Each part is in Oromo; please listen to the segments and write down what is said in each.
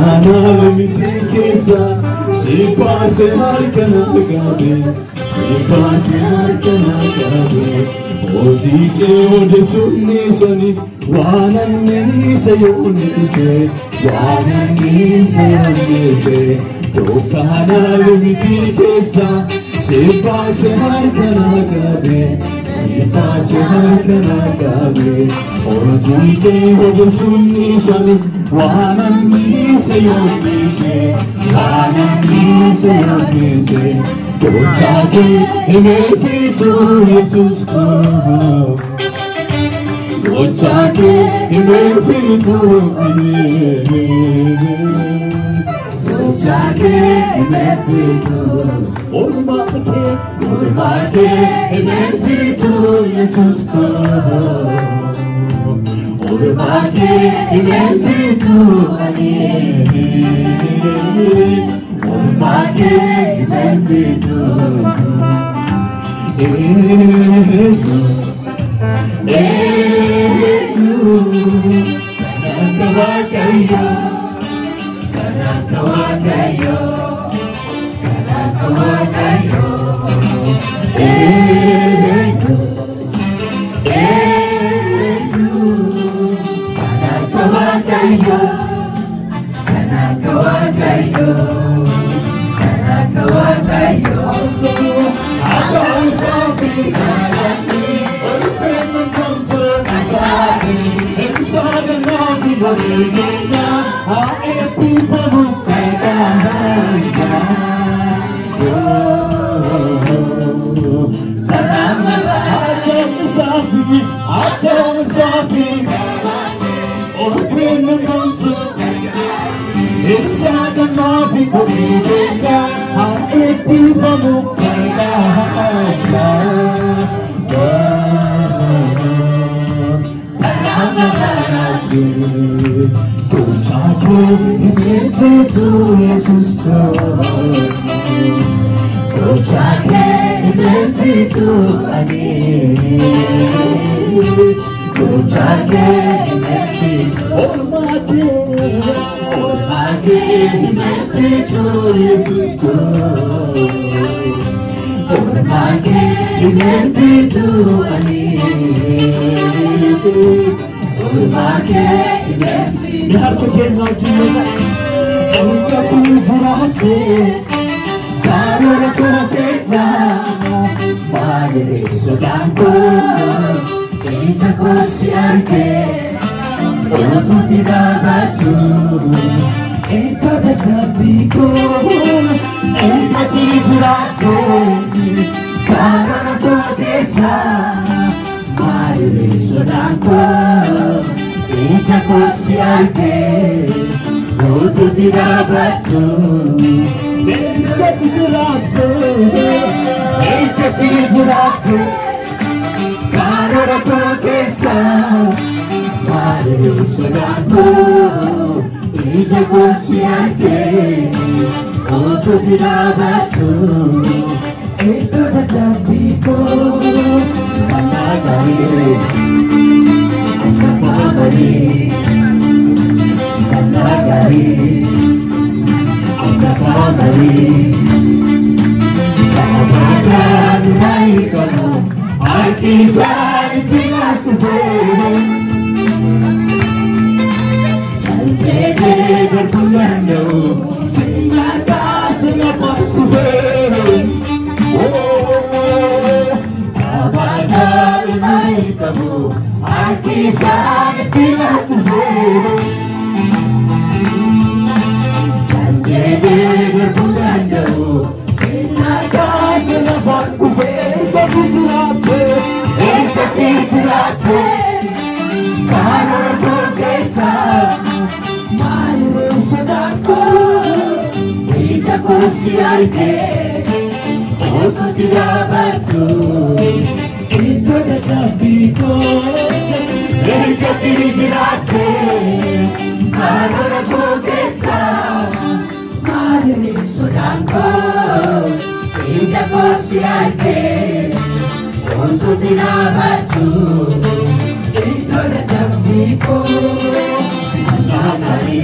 Kanal mitikesa, si pase harkana gabe, si pase harkana gabe. Odike ode sunni sani, wananni sayoni se, wananni sayoni se. To kanal mitikesa, si pase harkana gabe, si pase harkana gabe. Odike ode sunni sani, wananni sayoni se, wananni sayoni se. Tochake emefitu Jesus ko, tochake emefitu ane, tochake emefitu. Olmake emefitu Jesus ko, olmake emefitu ane. Olmake emefitu. Kanakawakayo, kanakawakayo, kanakawakayo. Kanakawakayo, kanakawakayo, kanakawakayo. Asal sapi kanaki, orphan kanto kasati. Eksaga nabi boliga, aepi pamukai kahasa. Asal sapi kanaki, orphan kanto kasati. Eksaga nabi boliga, aepi pamukai kahasa. Tochake emefitu Jesus ko, tochake emefitu ane, tochake emefitu. Olmake emefitu Jesus ko, olmake emefitu ane. Bihar को खेल Ija kosiarke, roto tirabato, ika tirabato, ika tirabato, karora kokesa, madre sodanko. Ija kosiarke, roto tirabato, ika tirabato, semanagari. Family, Sikanagari, Anga family. Kabajan naikano, arkisan tinasuhe. Saljede berpunyano, sinaga sinapakuhe. Oh, kabajan naikano. Arkisan tinasuhe, Saljede berpunyano, sinaga sinapakuhe. Bagulate, ika titirate, karora kokesa, madre sodanko. Ija kosiarke, roto tirabato, ika tirabato. Ika tirabato, karora kokesa, madre sodanko. Ija kosiarke, roto tirabato, ika tirabato. Sikanagari,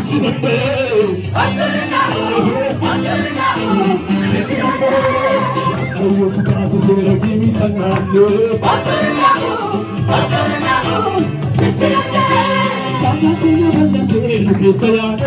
스치는데 아이고서 가서 세력이 이상한데 반갑게 이렇게 써야 해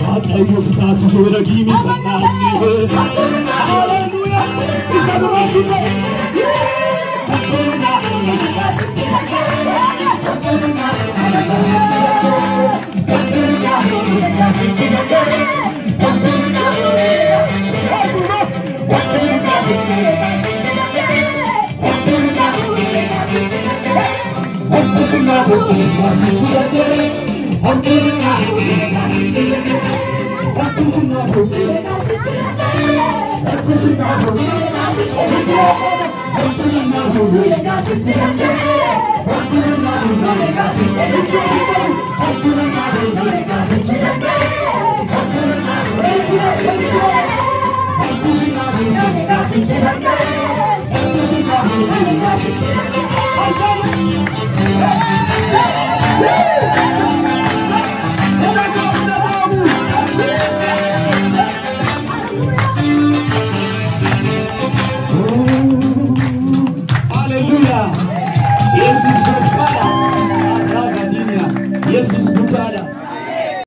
아이고서 가서 세력이 이상한데 할렐루야 Let's go.